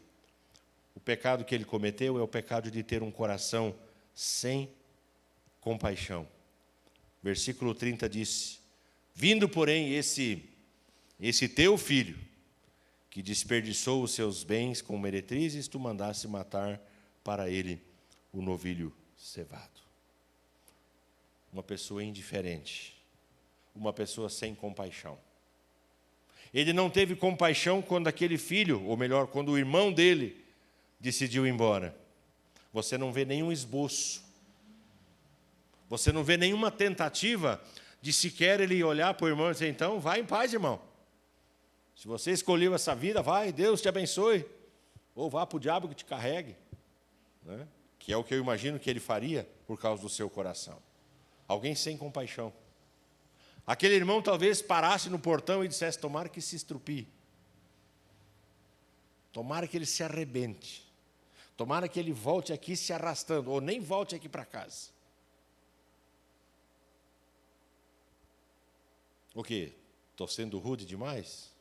o pecado que ele cometeu é o pecado de ter um coração sem compaixão. Versículo 30 diz: vindo, porém, esse teu filho, que desperdiçou os seus bens com meretrizes, tu mandaste matar para ele o novilho cevado. Uma pessoa indiferente, uma pessoa sem compaixão. Ele não teve compaixão quando aquele filho, ou melhor, quando o irmão dele decidiu ir embora. Você não vê nenhum esboço. Você não vê nenhuma tentativa de sequer ele olhar para o irmão e dizer: então, vai em paz, irmão. Se você escolheu essa vida, vai, Deus te abençoe. Ou vá para o diabo que te carregue. Né? Que é o que eu imagino que ele faria por causa do seu coração. Alguém sem compaixão. Aquele irmão talvez parasse no portão e dissesse: tomara que se estrupie. Tomara que ele se arrebente. Tomara que ele volte aqui se arrastando, ou nem volte aqui para casa. O quê? Estou sendo rude demais?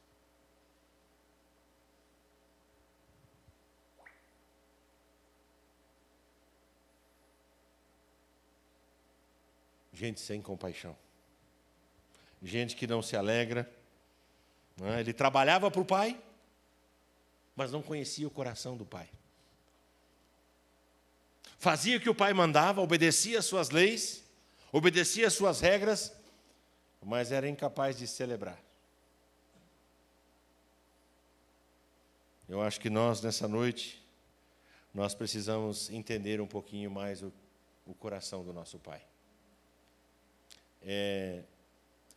Gente sem compaixão. Gente que não se alegra. Né? Ele trabalhava para o pai, mas não conhecia o coração do pai. Fazia o que o pai mandava, obedecia às suas leis, obedecia às suas regras, mas era incapaz de celebrar. Eu acho que nós, nessa noite, nós precisamos entender um pouquinho mais o coração do nosso pai.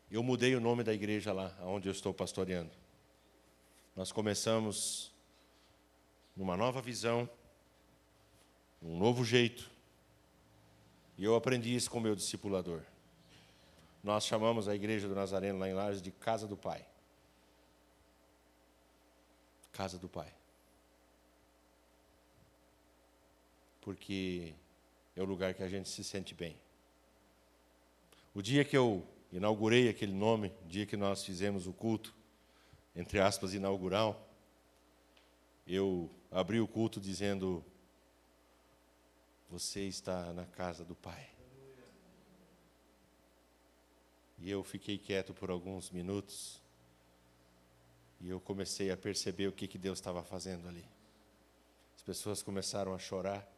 Eu mudei o nome da igreja lá, onde eu estou pastoreando. Nós começamos numa nova visão, um novo jeito. E eu aprendi isso com o meu discipulador. Nós chamamos a igreja do Nazareno lá em Lages de Casa do Pai. Casa do Pai. Porque é o lugar que a gente se sente bem. O dia que eu inaugurei aquele nome, o dia que nós fizemos o culto, entre aspas, inaugural, eu abri o culto dizendo: você está na casa do Pai. E eu fiquei quieto por alguns minutos, e eu comecei a perceber o que Deus estava fazendo ali. As pessoas começaram a chorar.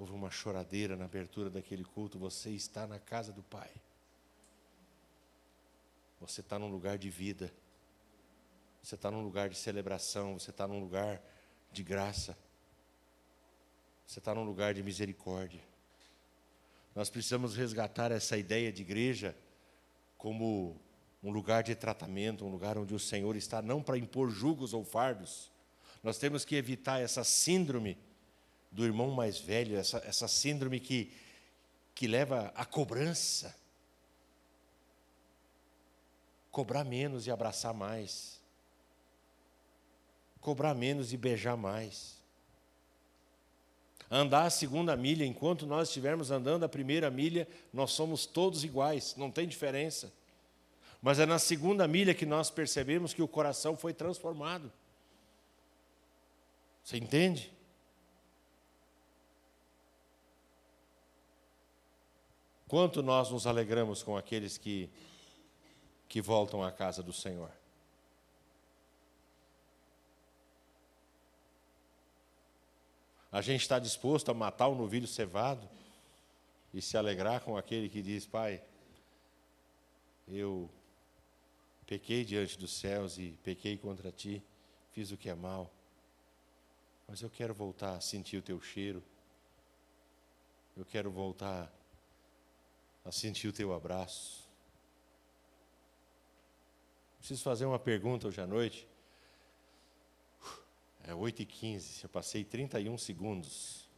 Houve uma choradeira na abertura daquele culto. Você está na casa do Pai. Você está num lugar de vida. Você está num lugar de celebração. Você está num lugar de graça. Você está num lugar de misericórdia. Nós precisamos resgatar essa ideia de igreja como um lugar de tratamento, um lugar onde o Senhor está, não para impor julgos ou fardos. Nós temos que evitar essa síndrome do irmão mais velho, essa síndrome que leva à cobrança. Cobrar menos e abraçar mais. Cobrar menos e beijar mais. Andar a segunda milha, enquanto nós estivermos andando a primeira milha, nós somos todos iguais, não tem diferença. Mas é na segunda milha que nós percebemos que o coração foi transformado. Você entende? Quanto nós nos alegramos com aqueles que voltam à casa do Senhor. A gente está disposto a matar o novilho cevado e se alegrar com aquele que diz: Pai, eu pequei diante dos céus e pequei contra ti, fiz o que é mal, mas eu quero voltar a sentir o teu cheiro, eu quero voltar a sentir o teu abraço. Preciso fazer uma pergunta hoje à noite. É 8h15, eu passei 31 segundos.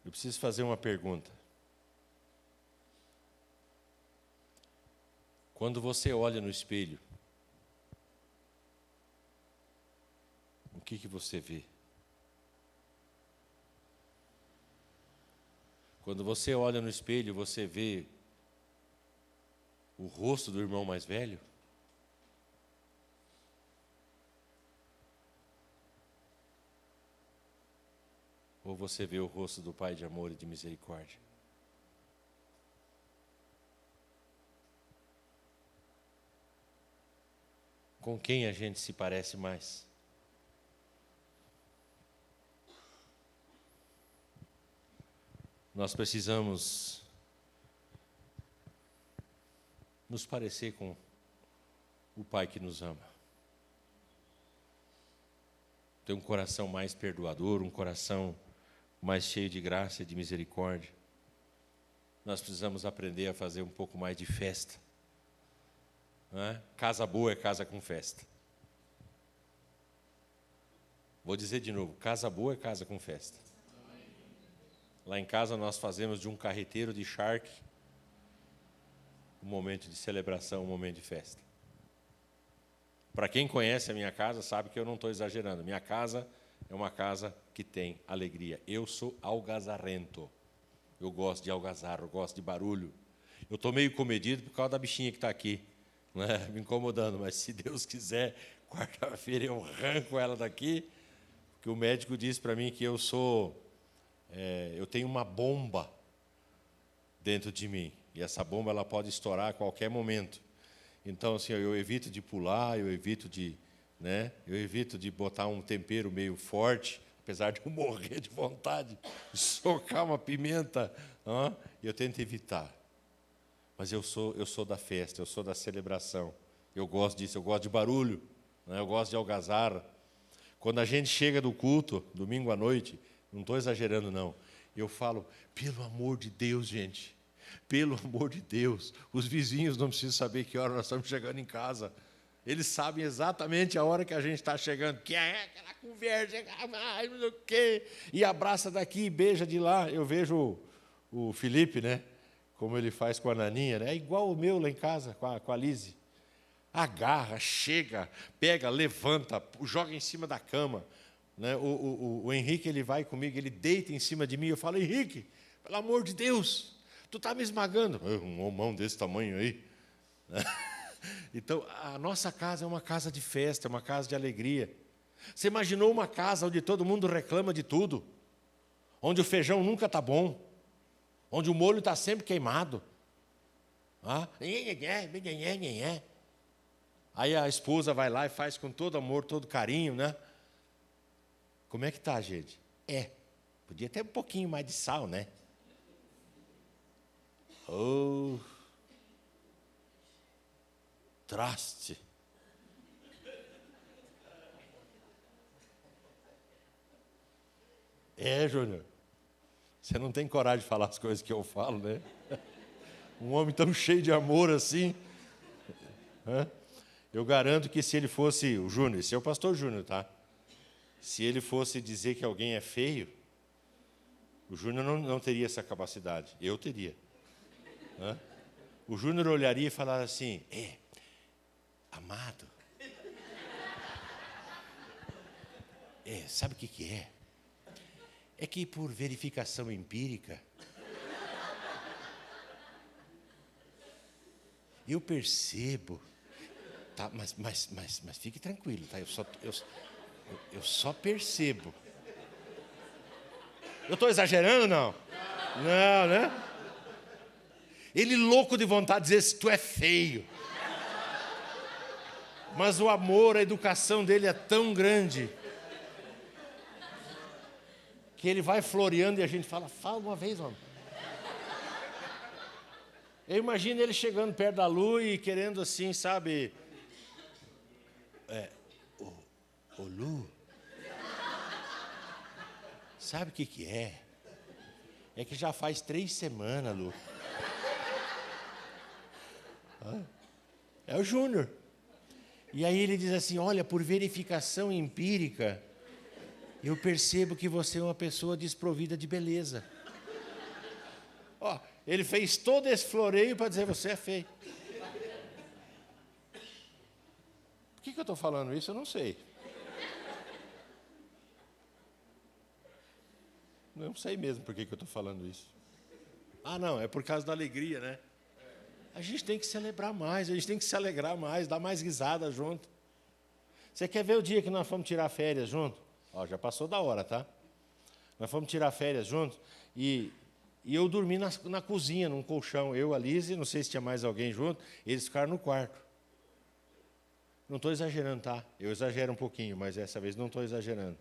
Eu preciso fazer uma pergunta. Quando você olha no espelho, o que você vê? Quando você olha no espelho, você vê o rosto do irmão mais velho? Ou você vê o rosto do Pai de amor e de misericórdia? Com quem a gente se parece mais? Nós precisamos nos parecer com o Pai que nos ama. Ter um coração mais perdoador, um coração mais cheio de graça e de misericórdia. Nós precisamos aprender a fazer um pouco mais de festa. Não é? Casa boa é casa com festa. Vou dizer de novo, casa boa é casa com festa. Lá em casa nós fazemos de um carreteiro de charque um momento de celebração, um momento de festa. Para quem conhece a minha casa, sabe que eu não estou exagerando. Minha casa é uma casa que tem alegria. Eu sou algazarrento. Eu gosto de algazarro, eu gosto de barulho. Eu estou meio comedido por causa da bichinha que está aqui, né, me incomodando. Mas se Deus quiser, quarta-feira eu arranco ela daqui, porque o médico disse para mim que eu tenho uma bomba dentro de mim. E essa bomba ela pode estourar a qualquer momento. Então, assim, eu evito de pular, eu evito de botar um tempero meio forte, apesar de eu morrer de vontade de socar uma pimenta, eu tento evitar. Mas eu sou da festa, eu sou da celebração. Eu gosto disso, eu gosto de barulho, né? Eu gosto de algazarra. Quando a gente chega do culto, domingo à noite, não estou exagerando não, eu falo, pelo amor de Deus, gente, pelo amor de Deus, os vizinhos não precisam saber que hora nós estamos chegando em casa. Eles sabem exatamente a hora que a gente está chegando, que é aquela conversa, não sei o quê, e abraça daqui, beija de lá. Eu vejo o Felipe, né, como ele faz com a Naninha, né, é igual o meu lá em casa, com a Lise. Agarra, chega, pega, levanta, joga em cima da cama. Né? O Henrique, ele vai comigo, ele deita em cima de mim, eu falo, Henrique, pelo amor de Deus, tu está me esmagando. Um homão desse tamanho aí. Então, a nossa casa é uma casa de festa, é uma casa de alegria. Você imaginou uma casa onde todo mundo reclama de tudo? Onde o feijão nunca está bom? Onde o molho está sempre queimado? Aí a esposa vai lá e faz com todo amor, todo carinho, né? Como é que está, gente? Podia ter um pouquinho mais de sal, né? Oh, traste. Júnior, você não tem coragem de falar as coisas que eu falo, né? Um homem tão cheio de amor assim. Eu garanto que se ele fosse o Júnior, esse é o pastor Júnior, tá? Se ele fosse dizer que alguém é feio, o Júnior não teria essa capacidade, eu teria. O Júnior olharia e falaria assim, amado, sabe o que é? É que por verificação empírica, eu percebo, tá, mas fique tranquilo, tá? Eu só percebo. Eu estou exagerando, não? Não, né? Ele louco de vontade de dizer, se tu é feio. Mas o amor, a educação dele é tão grande que ele vai floreando e a gente fala uma vez, homem. Eu imagino ele chegando perto da Lu e querendo assim, sabe? Ô Lu, sabe o que é? É que já faz 3 semanas, Lu. É o Júnior. E aí ele diz assim, olha, por verificação empírica, eu percebo que você é uma pessoa desprovida de beleza. Ó, ele fez todo esse floreio para dizer, você é feio. Por que eu estou falando isso? Eu não sei. Não sei mesmo por que eu estou falando isso. Ah, não, é por causa da alegria, né? A gente tem que celebrar mais, a gente tem que se alegrar mais, dar mais risada junto. Você quer ver o dia que nós fomos tirar férias junto? Ó, já passou da hora, tá? Nós fomos tirar férias junto e eu dormi na cozinha, num colchão. Eu, a Lise, não sei se tinha mais alguém junto, eles ficaram no quarto. Não estou exagerando, tá? Eu exagero um pouquinho, mas dessa vez não estou exagerando.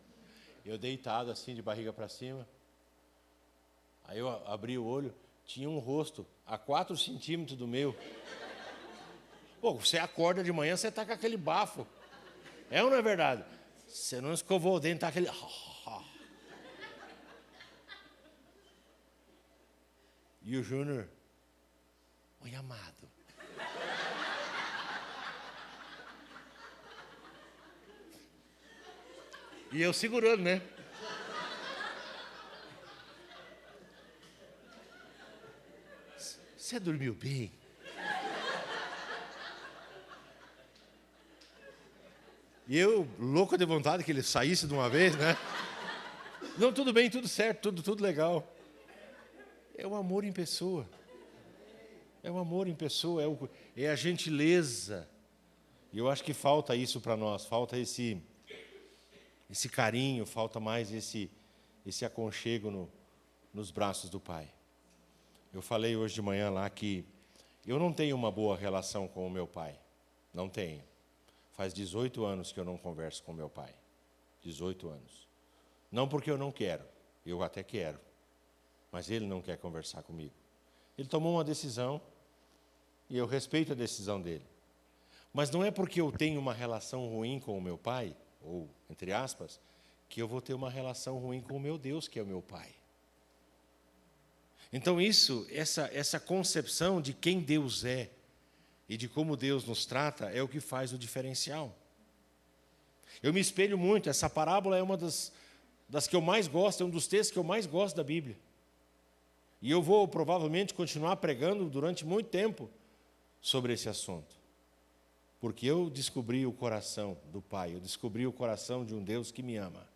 Eu deitado assim, de barriga para cima. Aí eu abri o olho, tinha um rosto a 4 centímetros do meu. Pô, você acorda de manhã, você está com aquele bafo. É ou não é verdade? Você não escovou o dente, está aquele... E o Júnior, oi, amado. E eu segurando, né? Você dormiu bem? E eu, louco de vontade que ele saísse de uma vez, né? Não, tudo bem, tudo certo, tudo legal. É o amor em pessoa. É o amor em pessoa, é a gentileza. E eu acho que falta isso para nós, falta esse carinho, falta mais esse aconchego nos braços do Pai. Eu falei hoje de manhã lá que eu não tenho uma boa relação com o meu pai. Não tenho. Faz 18 anos que eu não converso com meu pai. 18 anos. Não porque eu não quero, eu até quero. Mas ele não quer conversar comigo. Ele tomou uma decisão e eu respeito a decisão dele. Mas não é porque eu tenho uma relação ruim com o meu pai, ou, entre aspas, que eu vou ter uma relação ruim com o meu Deus, que é o meu pai. Então essa concepção de quem Deus é e de como Deus nos trata é o que faz o diferencial. Eu me espelho muito, essa parábola é uma das que eu mais gosto, é um dos textos que eu mais gosto da Bíblia. E eu vou provavelmente continuar pregando durante muito tempo sobre esse assunto. Porque eu descobri o coração do Pai, eu descobri o coração de um Deus que me ama.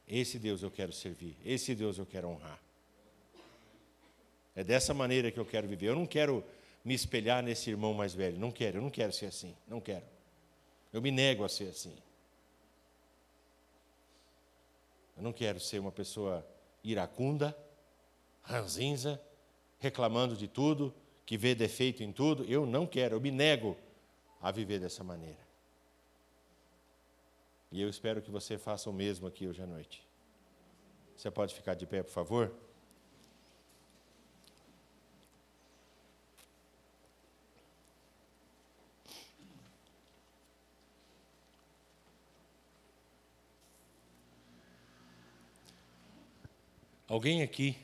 Esse Deus eu quero servir, esse Deus eu quero honrar. É dessa maneira que eu quero viver. Eu não quero me espelhar nesse irmão mais velho, eu não quero ser assim, não quero. Eu me nego a ser assim. Eu não quero ser uma pessoa iracunda, ranzinza, reclamando de tudo, que vê defeito em tudo. Eu não quero, eu me nego a viver dessa maneira. E eu espero que você faça o mesmo aqui hoje à noite. Você pode ficar de pé, por favor? Alguém aqui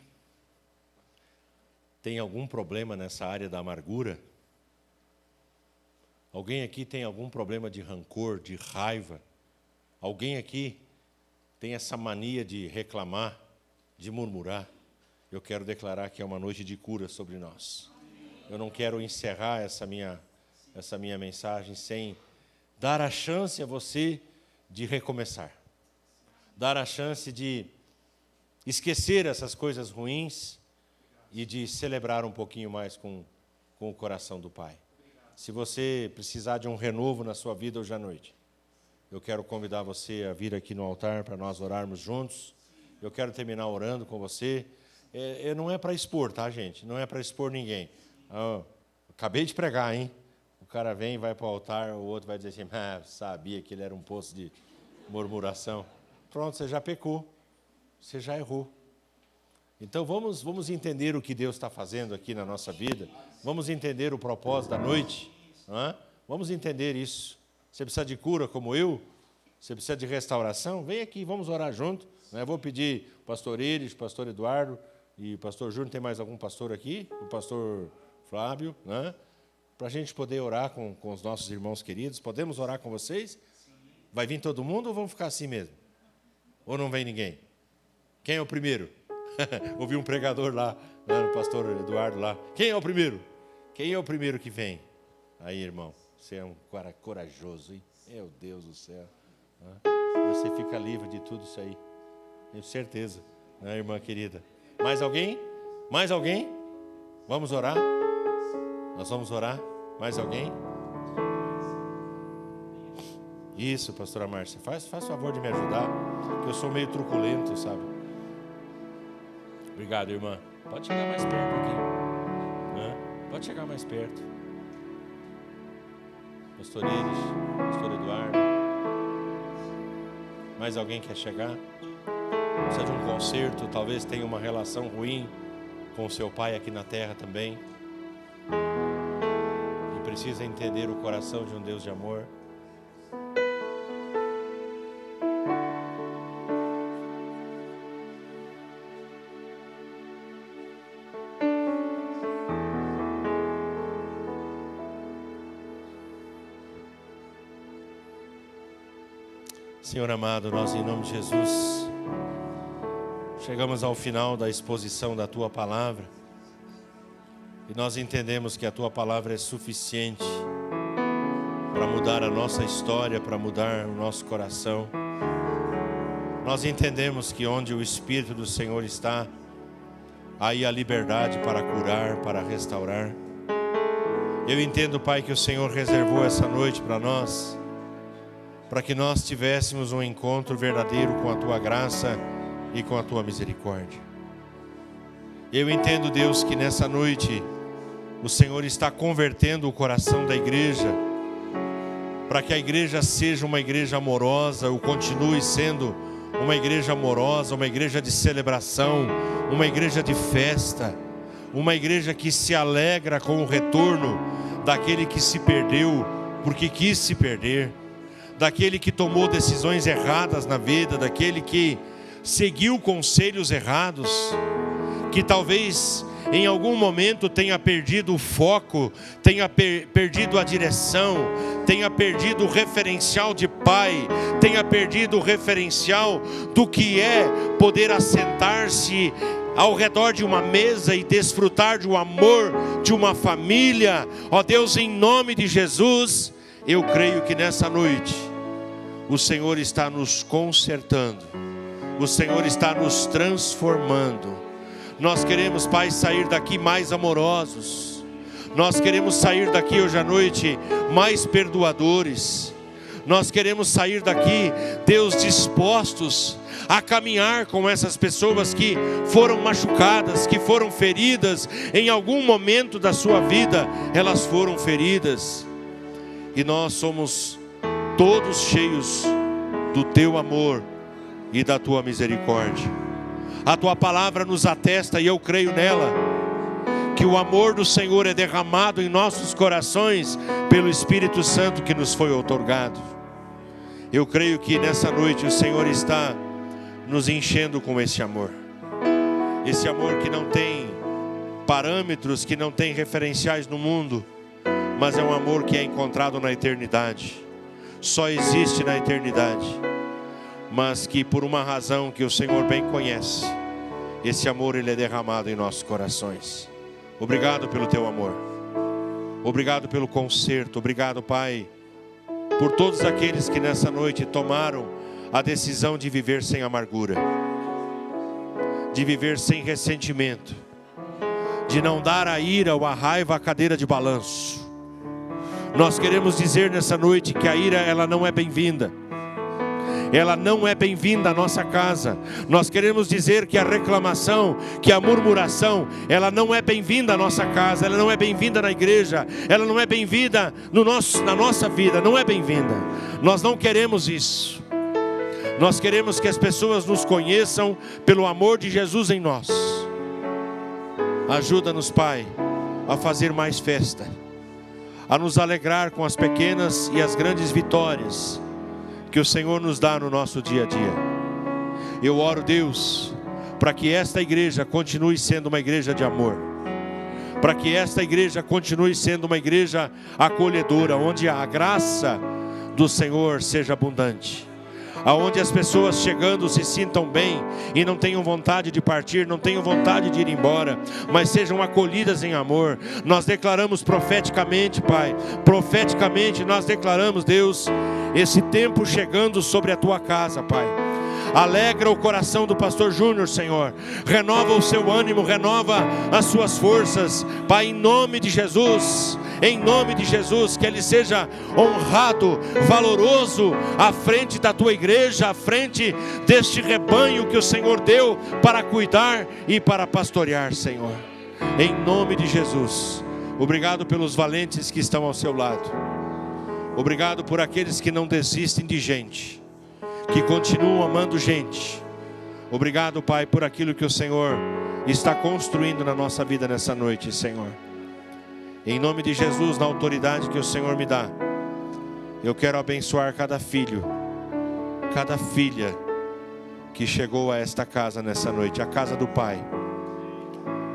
tem algum problema nessa área da amargura? Alguém aqui tem algum problema de rancor, de raiva? Alguém aqui tem essa mania de reclamar, de murmurar? Eu quero declarar que é uma noite de cura sobre nós. Eu não quero encerrar essa minha mensagem sem dar a chance a você de recomeçar. Dar a chance de esquecer essas coisas ruins e de celebrar um pouquinho mais com o coração do Pai. Se você precisar de um renovo na sua vida hoje à noite, eu quero convidar você a vir aqui no altar para nós orarmos juntos. Eu quero terminar orando com você. Não é para expor, tá, gente? Não é para expor ninguém. Acabei de pregar, hein? cara vem e vai para o altar, o outro vai dizer assim, sabia que ele era um poço de murmuração. Pronto, você já pecou, você já errou. Então vamos entender o que Deus está fazendo aqui na nossa vida, vamos entender o propósito da noite, não é? Vamos entender isso. Você precisa de cura como eu? Você precisa de restauração? Vem aqui, vamos orar junto. Eu vou pedir o pastor Iris, o pastor Eduardo e o pastor Júnior, tem mais algum pastor aqui? O pastor Flávio, né? Para a gente poder orar com os nossos irmãos queridos. Podemos orar com vocês? Vai vir todo mundo ou vamos ficar assim mesmo? Ou não vem ninguém? Quem é o primeiro? Ouvi um pregador lá, né, o pastor Eduardo lá. Quem é o primeiro? Quem é o primeiro que vem? Aí, irmão, você é um cara corajoso, hein? Meu Deus do céu. Você fica livre de tudo isso aí. Tenho certeza, né, irmã querida? Mais alguém? Mais alguém? Vamos orar? Nós vamos orar? Mais alguém? Isso, pastora Márcia. Faz favor de me ajudar, que eu sou meio truculento, sabe? Obrigado, irmã. Pode chegar mais perto aqui. Né? Pode chegar mais perto. Pastor Iris, pastor Eduardo. Mais alguém quer chegar? Precisa de um conserto, talvez tenha uma relação ruim com o seu pai aqui na terra também. E precisa entender o coração de um Deus de amor. Senhor amado, nós em nome de Jesus chegamos ao final da exposição da Tua Palavra e nós entendemos que a Tua Palavra é suficiente para mudar a nossa história, para mudar o nosso coração. Nós entendemos que onde o Espírito do Senhor está, aí há liberdade para curar, para restaurar. Eu entendo, Pai, que o Senhor reservou essa noite para nós, para que nós tivéssemos um encontro verdadeiro com a Tua graça e com a Tua misericórdia. Eu entendo, Deus, que nessa noite o Senhor está convertendo o coração da igreja, para que a igreja seja uma igreja amorosa, ou continue sendo uma igreja amorosa, uma igreja de celebração, uma igreja de festa, uma igreja que se alegra com o retorno daquele que se perdeu porque quis se perder, daquele que tomou decisões erradas na vida, daquele que seguiu conselhos errados, que talvez em algum momento tenha perdido o foco, tenha perdido a direção, tenha perdido o referencial de pai, tenha perdido o referencial do que é poder assentar-se ao redor de uma mesa e desfrutar do amor de uma família. Ó Deus, em nome de Jesus, eu creio que nessa noite o Senhor está nos consertando, o Senhor está nos transformando. Nós queremos, Pai, sair daqui mais amorosos. Nós queremos sair daqui hoje à noite mais perdoadores. Nós queremos sair daqui, Deus, dispostos a caminhar com essas pessoas que foram machucadas, que foram feridas. Em algum momento da sua vida, elas foram feridas. E nós somos todos cheios do Teu amor e da Tua misericórdia. A Tua palavra nos atesta, e eu creio nela, que o amor do Senhor é derramado em nossos corações pelo Espírito Santo que nos foi outorgado. Eu creio que nessa noite o Senhor está nos enchendo com esse amor. Esse amor que não tem parâmetros, que não tem referenciais no mundo, mas é um amor que é encontrado na eternidade. Só existe na eternidade, mas que por uma razão que o Senhor bem conhece, esse amor ele é derramado em nossos corações. Obrigado pelo Teu amor, obrigado pelo conserto, obrigado, Pai, por todos aqueles que nessa noite tomaram a decisão de viver sem amargura, de viver sem ressentimento, de não dar à ira ou à raiva a cadeira de balanço. Nós queremos dizer nessa noite que a ira ela não é bem-vinda. ela não é bem-vinda à nossa casa. Nós queremos dizer que a reclamação, que a murmuração, ela não é bem-vinda à nossa casa, ela não é bem-vinda na igreja, ela não é bem-vinda na nossa vida, não é bem-vinda. Nós não queremos isso. Nós queremos que as pessoas nos conheçam pelo amor de Jesus em nós. Ajuda-nos, Pai, a fazer mais festa, a nos alegrar com as pequenas e as grandes vitórias que o Senhor nos dá no nosso dia a dia. Eu oro, Deus, para que esta igreja continue sendo uma igreja de amor, para que esta igreja continue sendo uma igreja acolhedora, onde a graça do Senhor seja abundante, aonde as pessoas chegando se sintam bem e não tenham vontade de partir, não tenham vontade de ir embora, mas sejam acolhidas em amor. Nós declaramos profeticamente, Pai, profeticamente nós declaramos, Deus, esse tempo chegando sobre a tua casa, Pai. Alegra o coração do pastor Júnior, Senhor. Renova o seu ânimo, renova as suas forças, Pai, em nome de Jesus. Em nome de Jesus, que ele seja honrado, valoroso à frente da tua igreja, à frente deste rebanho que o Senhor deu para cuidar e para pastorear, Senhor. Em nome de Jesus. Obrigado pelos valentes que estão ao seu lado. Obrigado por aqueles que não desistem de gente, que continuam amando gente. Obrigado, Pai, por aquilo que o Senhor está construindo na nossa vida nessa noite, Senhor. Em nome de Jesus, na autoridade que o Senhor me dá, eu quero abençoar cada filho, cada filha que chegou a esta casa nessa noite, a casa do Pai,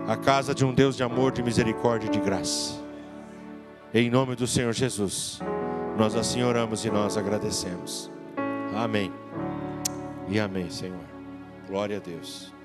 a casa de um Deus de amor, de misericórdia e de graça. Em nome do Senhor Jesus, nós assim oramos e nós agradecemos. Amém e amém, Senhor. Glória a Deus.